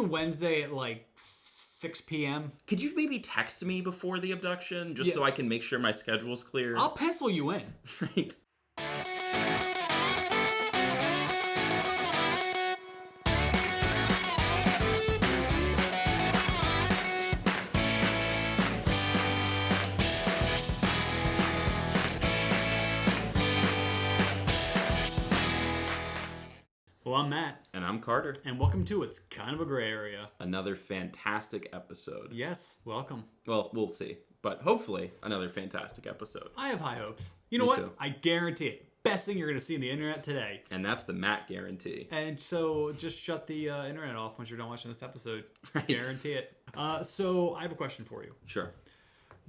Wednesday at like 6 p.m. Could you maybe text me before the abduction, just so I can make sure my schedule's clear? I'll pencil you in. Right. Well, I'm Matt. And I'm Carter. And welcome to It's Kind of a Gray Area. Another fantastic episode. Yes, welcome. Well, we'll see. But hopefully, another fantastic episode. I have high hopes. You know Me what? too. I guarantee it. Best thing you're going to see on the internet today. And that's the Matt guarantee. And so just shut the internet off once you're done watching this episode. Right. Guarantee it. So I have a question for you. Sure.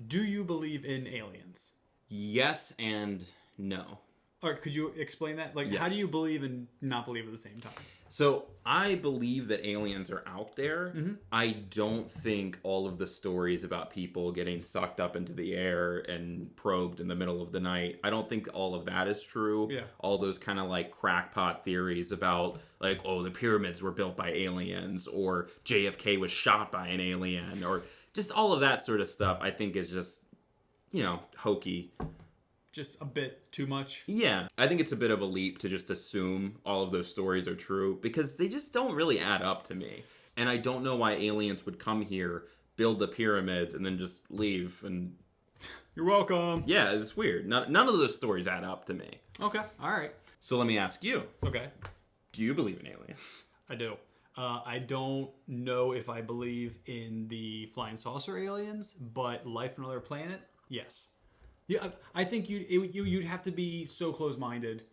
Do you believe in aliens? Yes and no. Or could you explain that? Like, Yes. How do you believe and not believe at the same time? So, I believe that aliens are out there. Mm-hmm. I don't think all of the stories about people getting sucked up into the air and probed in the middle of the night, I don't think all of that is true. Yeah. All those kind of like crackpot theories about like, oh, the pyramids were built by aliens, or JFK was shot by an alien, or just all of that sort of stuff, I think is just, hokey. Just a bit too much? Yeah, I think it's a bit of a leap to just assume all of those stories are true, because they just don't really add up to me. And I don't know why aliens would come here, build the pyramids, and then just leave. And You're welcome. yeah, it's weird. None of those stories add up to me. Okay, all right. So let me ask you, Okay, do you believe in aliens? I do. I don't know if I believe in the flying saucer aliens, but life on another planet, yes. Yeah, I think you'd have to be so close-minded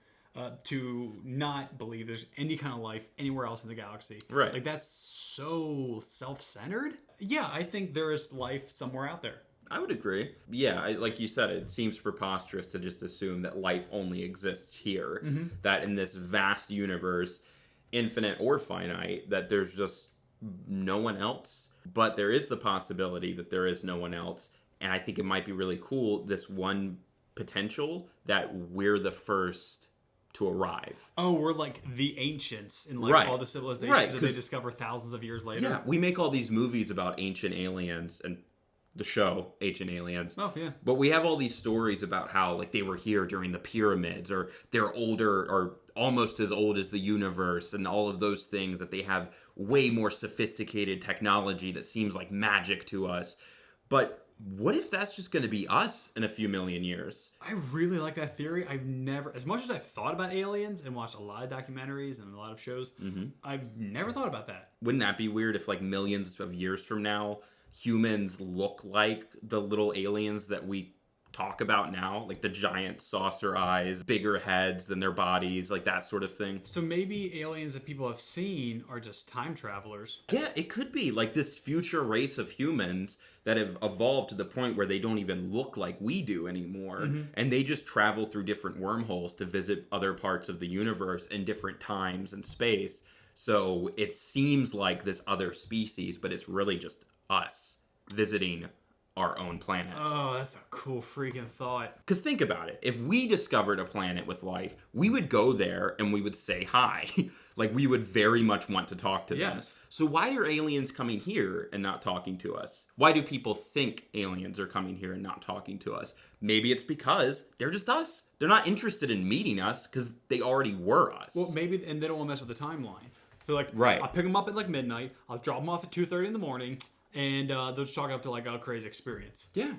to not believe there's any kind of life anywhere else in the galaxy. Right. Like, that's so self-centered. Yeah, I think there is life somewhere out there. I would agree. Yeah, like you said, it seems preposterous to just assume that life only exists here. Mm-hmm. That in this vast universe, infinite or finite, that there's just no one else. But there is the possibility that there is no one else. And I think it might be really cool, this one potential that we're the first to arrive. Oh, we're like the ancients in like Right. all the civilizations Right, that they discover thousands of years later. Yeah, we make all these movies about ancient aliens and the show Ancient Aliens. Oh, yeah. But we have all these stories about how like they were here during the pyramids, or they're older or almost as old as the universe, and all of those things, that they have way more sophisticated technology that seems like magic to us. But what if that's just going to be us in a few million years? I really like that theory. I've never, as much as I've thought about aliens and watched a lot of documentaries and a lot of shows, I've never thought about that. Wouldn't that be weird if like millions of years from now, humans look like the little aliens that we talk about now? Like the giant saucer eyes, bigger heads than their bodies, like that sort of thing. So maybe aliens that people have seen are just time travelers. Yeah, it could be like this future race of humans that have evolved to the point where they don't even look like we do anymore. And they just travel through different wormholes to visit other parts of the universe in different times and space. So it seems like this other species, but it's really just us visiting our own planet. Oh, that's a cool freaking thought. Because think about it. If we discovered a planet with life, we would go there and we would say hi. Like, we would very much want to talk to them. Yes. So why are aliens coming here and not talking to us? Why do people think aliens are coming here and not talking to us? Maybe it's because they're just us. They're not interested in meeting us because they already were us. Well, maybe, and they don't want to mess with the timeline. So, like, Right. I'll pick them up at, like, midnight. I'll drop them off at 2:30 in the morning. And they'll just chalk it up to, like, a crazy experience. Yeah.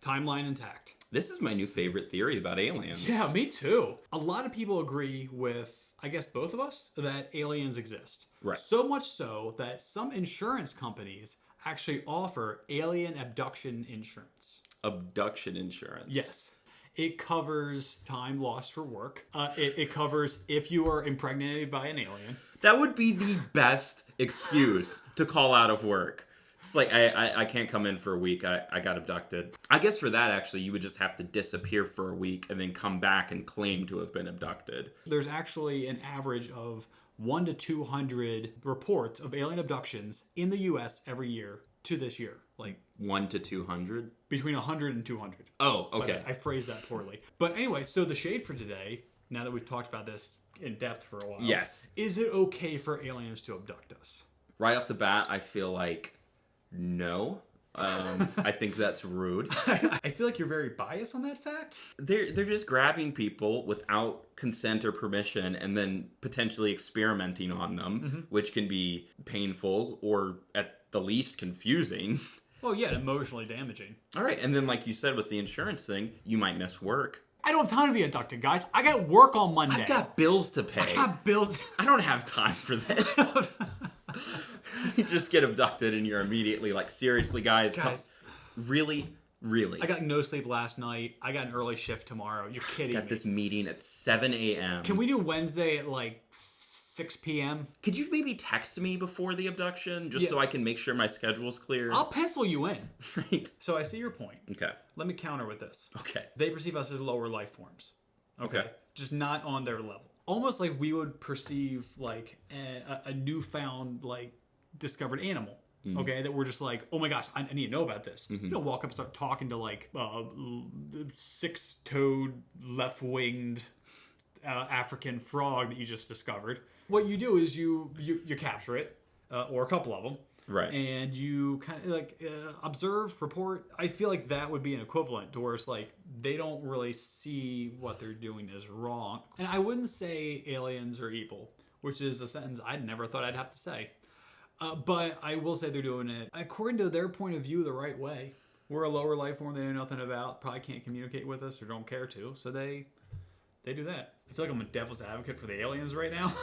Timeline intact. This is my new favorite theory about aliens. Yeah, me too. A lot of people agree with, I guess, both of us, that aliens exist. Right. So much so that some insurance companies actually offer alien abduction insurance. Abduction insurance. Yes. It covers time lost for work. It covers if you are impregnated by an alien. That would be the best excuse to call out of work. It's like, I can't come in for a week. I got abducted. I guess for that, actually, you would just have to disappear for a week and then come back and claim to have been abducted. There's actually an average of 1 to 200 reports of alien abductions in the U.S. every year to this year. Like 1 to 200? between 100 and 200. Oh, okay. But I phrased that poorly. But anyway, so the shade for today, now that we've talked about this in depth for a while. Yes. Is it okay for aliens to abduct us? Right off the bat, I feel like no. I think that's rude. I feel like you're very biased on that fact. They're just grabbing people without consent or permission and then potentially experimenting on them, which can be painful or at the least confusing. Well, yeah, emotionally damaging. All right, and then like you said with the insurance thing, you might miss work. I don't have time to be abducted, guys. I got work on Monday. I've got bills to pay. I got bills. I don't have time for this. You just get abducted and you're immediately like, seriously, guys. Really? I got no sleep last night. I got an early shift tomorrow. You're kidding me. Got this meeting at 7 a.m. Can we do Wednesday at like 6 p.m.? Could you maybe text me before the abduction just so I can make sure my schedule's clear? I'll pencil you in. Right. So I see your point. Okay. Let me counter with this. Okay. They perceive us as lower life forms. Okay. Just not on their level. Almost like we would perceive like a newfound like discovered animal. Okay, that we're just like, oh my gosh, I need to know about this. You don't walk up and start talking to like six-toed, left-winged African frog that you just discovered. What you do is you capture it, or a couple of them, right? And you kind of like observe, report. I feel like that would be an equivalent to where it's like they don't really see what they're doing as wrong. And I wouldn't say aliens are evil, which is a sentence I never thought I'd have to say. But I will say they're doing it, according to their point of view, the right way. We're a lower life form they know nothing about, probably can't communicate with us or don't care to, so they do that. I feel like I'm a devil's advocate for the aliens right now.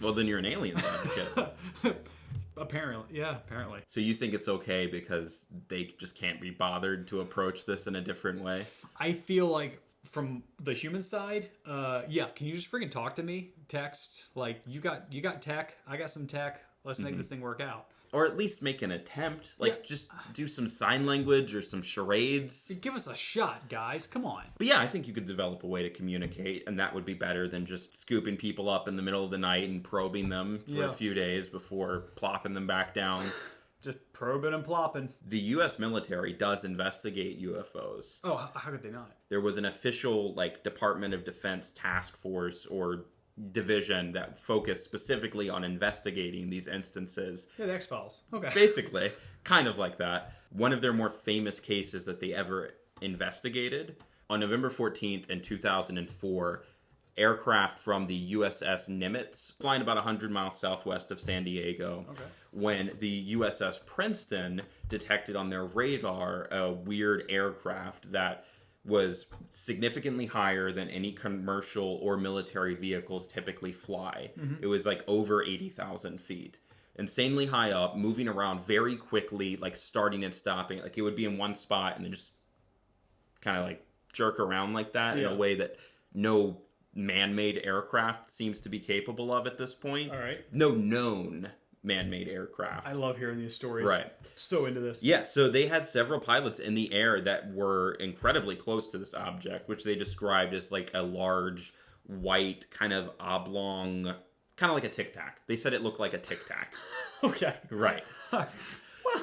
Well, then you're an aliens advocate. Apparently. So you think it's okay because they just can't be bothered to approach this in a different way? I feel like from the human side, yeah, can you just freaking talk to me? Text, like, you got tech, I got some tech. Let's make this thing work out. Or at least make an attempt. Like, just do some sign language or some charades. Give us a shot, guys. Come on. But yeah, I think you could develop a way to communicate, and that would be better than just scooping people up in the middle of the night and probing them for a few days before plopping them back down. Just probing and plopping. The U.S. military does investigate UFOs. Oh, how could they not? There was an official, like, Department of Defense task force or division that focused specifically on investigating these instances. Yeah, the X-Files. Okay. Basically, kind of like that. One of their more famous cases that they ever investigated, on November 14th in 2004, aircraft from the USS Nimitz, flying about 100 miles southwest of San Diego, when the USS Princeton detected on their radar a weird aircraft that was significantly higher than any commercial or military vehicles typically fly. It was like over 80,000 feet. Insanely high up, moving around very quickly, like starting and stopping. Like it would be in one spot and then just kind of like jerk around like that in a way that no man-made aircraft seems to be capable of at this point. All right. No known man-made aircraft. I love hearing these stories. Right. So into this. Yeah, so they had several pilots in the air that were incredibly close to this object, which they described as like a large, white, kind of oblong, kind of like a Tic Tac. They said it looked like a Tic Tac. Okay. Right. Well,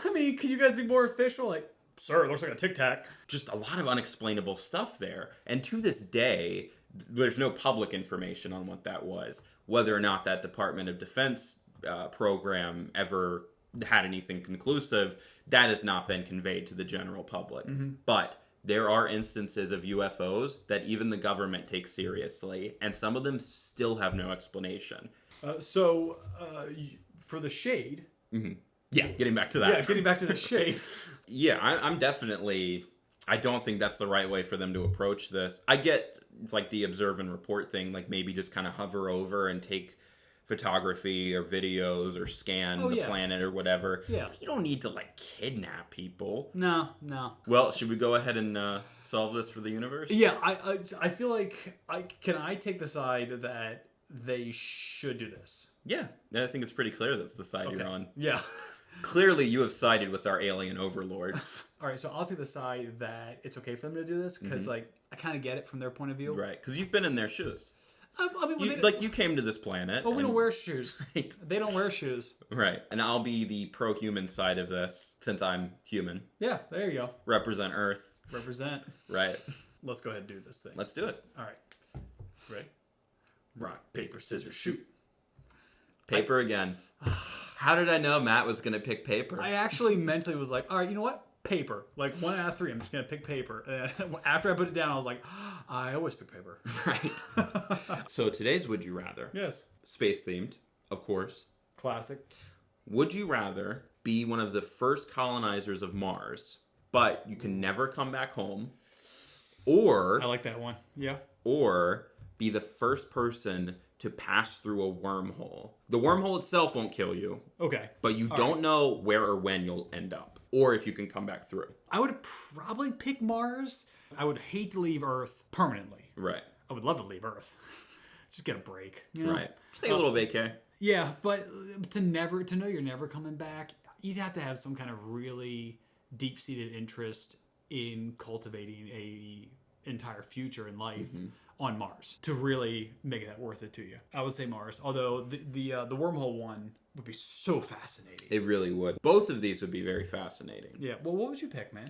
I mean, can you guys be more official? Like, sir, it looks like a Tic Tac. Just a lot of unexplainable stuff there. And to this day, there's no public information on what that was. Whether or not that Department of Defense program ever had anything conclusive, that has not been conveyed to the general public. But there are instances of UFOs that even the government takes seriously, and some of them still have no explanation. So for the shade... Yeah, getting back to that. Yeah, getting back to the shade. Yeah, I'm definitely... I don't think that's the right way for them to approach this. I get, like, the observe and report thing, like, maybe just kind of hover over and take photography or videos or scan the planet or whatever. Yeah. But you don't need to, like, kidnap people. No. Well, should we go ahead and solve this for the universe? Yeah, I feel like... Can I take the side that they should do this? Yeah, I think it's pretty clear that's the side you're on. Yeah. Clearly, you have sided with our alien overlords. All right, so I'll take the side that it's okay for them to do this because, like, I kind of get it from their point of view. Right, because you've been in their shoes. I mean, you came to this planet. Well, we don't wear shoes. Right. They don't wear shoes. Right, and I'll be the pro-human side of this since I'm human. Yeah, there you go. Represent Earth. Represent. Right. Let's go ahead and do this thing. Let's do it. All right. Ready? Rock, paper, scissors, shoot. Paper again. How did I know Matt was going to pick paper? I actually mentally was like, all right, you know what? Paper. Like 1 out of 3, I'm just going to pick paper. And after I put it down, I was like, I always pick paper. Right. So today's Would You Rather. Yes. Space themed, of course. Classic. Would you rather be one of the first colonizers of Mars, but you can never come back home, or I like that one. Yeah. or be the first person to pass through a wormhole? The wormhole itself won't kill you, Okay. but you don't know where or when you'll end up, or if you can come back through. I would probably pick Mars. I would hate to leave Earth permanently. Right. I would love to leave Earth. Just get a break. You know? Right. Just take a little vacay. Yeah, but to know you're never coming back, you'd have to have some kind of really deep-seated interest in cultivating a entire future in life on Mars to really make that worth it to you. I would say Mars, although the wormhole one would be so fascinating. It really would. Both of these would be very fascinating. Yeah. Well, what would you pick, man?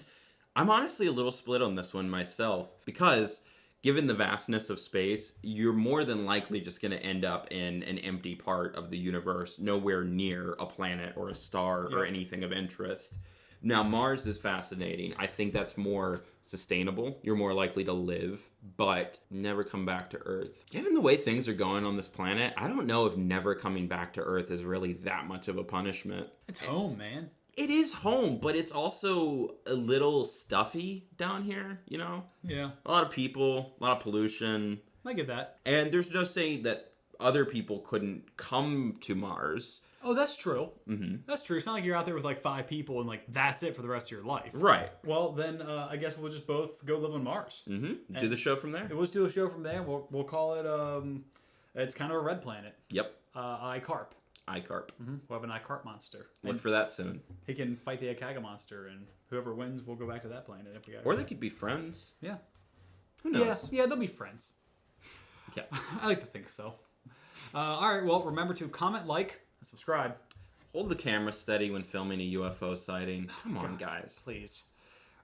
I'm honestly a little split on this one myself because given the vastness of space, you're more than likely just going to end up in an empty part of the universe, nowhere near a planet or a star or anything of interest. Now, Mars is fascinating. I think that's more sustainable. You're more likely to live, but never come back to Earth. Given the way things are going on this planet, I don't know if never coming back to Earth is really that much of a punishment. It's home, man. It is home, but it's also a little stuffy down here, you know? Yeah. A lot of people, a lot of pollution. I get that. And there's no saying that other people couldn't come to Mars. Oh, that's true. Mm-hmm. That's true. It's not like you're out there with like 5 people and like that's it for the rest of your life. Right. Well, then I guess we'll just both go live on Mars. Mm-hmm. Do the show from there. We'll just do a show from there. We'll call it. It's kind of a red planet. Yep. IKARP. IKARP. Mm-hmm. We'll have an IKARP monster. Look for that soon. He can fight the IKAGA monster, and whoever wins, we'll go back to that planet if we got. Or they could be friends. Yeah. Who knows? Yeah, they'll be friends. Yeah. I like to think so. All right. Well, remember to comment, like, and subscribe. Hold the camera steady when filming a UFO sighting. Come on, guys. Please.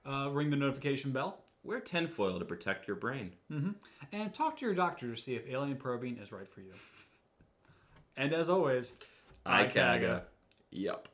Ring the notification bell. Wear tinfoil to protect your brain. Mm-hmm. And talk to your doctor to see if alien probing is right for you. And as always, IKAGA. Yup.